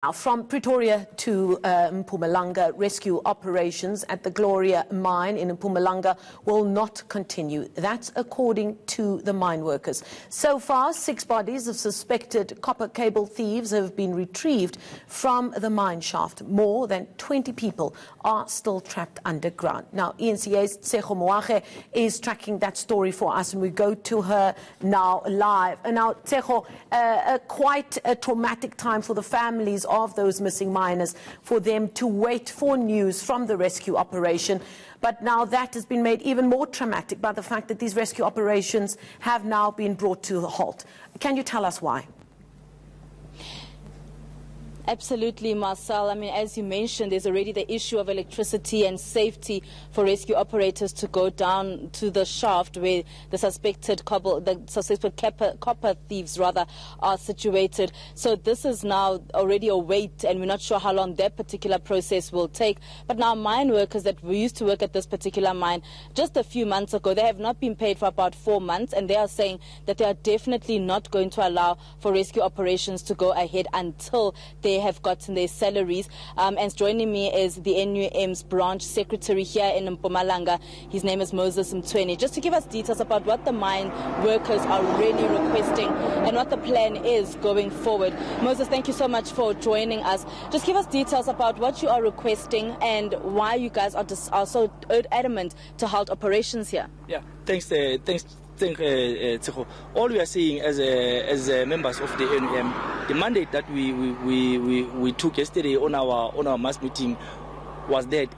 Now, from Pretoria to Mpumalanga, rescue operations at the Gloria Mine in Mpumalanga will not continue. That's according to the mine workers. So far, 6 bodies of suspected copper cable thieves have been retrieved from the mine shaft. More than 20 people are still trapped underground. Now, ENCA's Tseho Moage is tracking that story for us, and we go to her now live. And now, Tseho, quite a traumatic time for the families of those missing miners, for them to wait for news from the rescue operation. But now that has been made even more traumatic by the fact that these rescue operations have now been brought to a halt. Can you tell us why? Absolutely, Marcel. I mean, as you mentioned, there's already the issue of electricity and safety for rescue operators to go down to the shaft where the suspected copper thieves are situated. So this is now already a wait, and we're not sure how long that particular process will take. But now mine workers that we used to work at this particular mine just a few months ago, they have not been paid for about 4 months, and they are saying that they are definitely not going to allow for rescue operations to go ahead until they have gotten their salaries. And joining me is the NUM's branch secretary here in Mpumalanga. His name is Moses Mtweni. Just to give us details about what the mine workers are really requesting and what the plan is going forward. Moses, thank you so much for joining us. Just give us details about what you are requesting and why you guys are so adamant to halt operations here. Yeah, thanks. All we are saying as members of the NUM, the mandate that we took yesterday on our mass meeting was that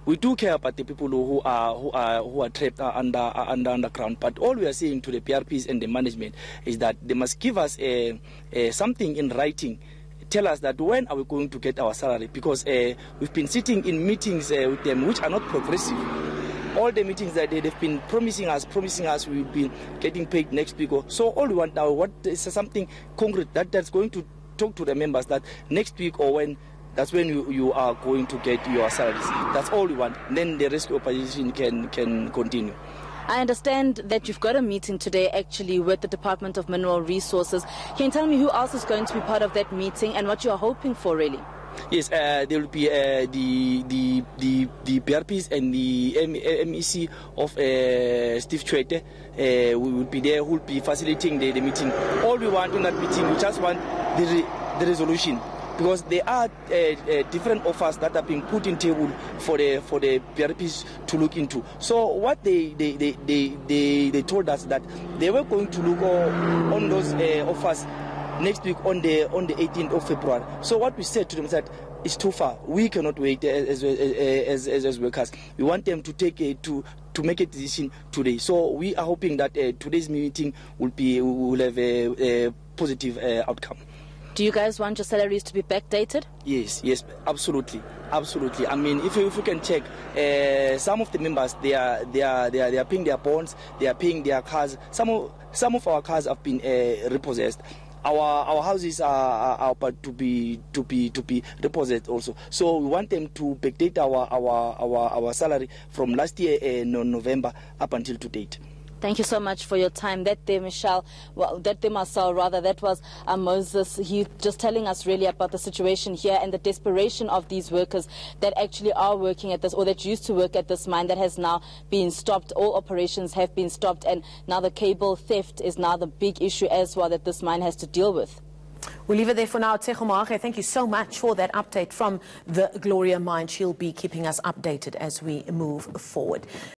we do care about the people who are trapped underground. But all we are saying to the PRPs and the management is that they must give us something in writing. Tell us that when are we going to get our salary, because we've been sitting in meetings with them which are not progressive. All the meetings that they've been promising us we'll be getting paid next week. So all we want now, what is something concrete that's going to talk to the members that next week or when, that's when you are going to get your salaries. That's all we want. Then the rescue operation can continue. I understand that you've got a meeting today actually with the Department of Mineral Resources. Can you tell me who else is going to be part of that meeting and what you are hoping for really? Yes, there will be the PRPs and the MEC of Steve Chwete. We will be there, who will be facilitating the meeting. All we want in that meeting, we just want the resolution, because there are different offers that are being put in table for the PRPs to look into. So what they told us that they were going to look on those offers next week on the 18th of February. So what we said to them is that it's too far. We cannot wait as workers. We want them to take to make a decision today. So we are hoping that today's meeting will have a positive outcome. Do you guys want your salaries to be backdated? Yes, absolutely. I mean, if you can check, some of the members they are paying their bonds, they are paying their cars. Some of our cars have been repossessed. Our houses are about to be repossessed also. So we want them to backdate our salary from last year November up until to date. Thank you so much for your time. That was Moses. He just telling us really about the situation here and the desperation of these workers that actually are working at this, or that used to work at this mine, that has now been stopped. All operations have been stopped, and now the cable theft is now the big issue as well that this mine has to deal with. We'll leave it there for now. Tseho Moage, thank you so much for that update from the Gloria Mine. She'll be keeping us updated as we move forward.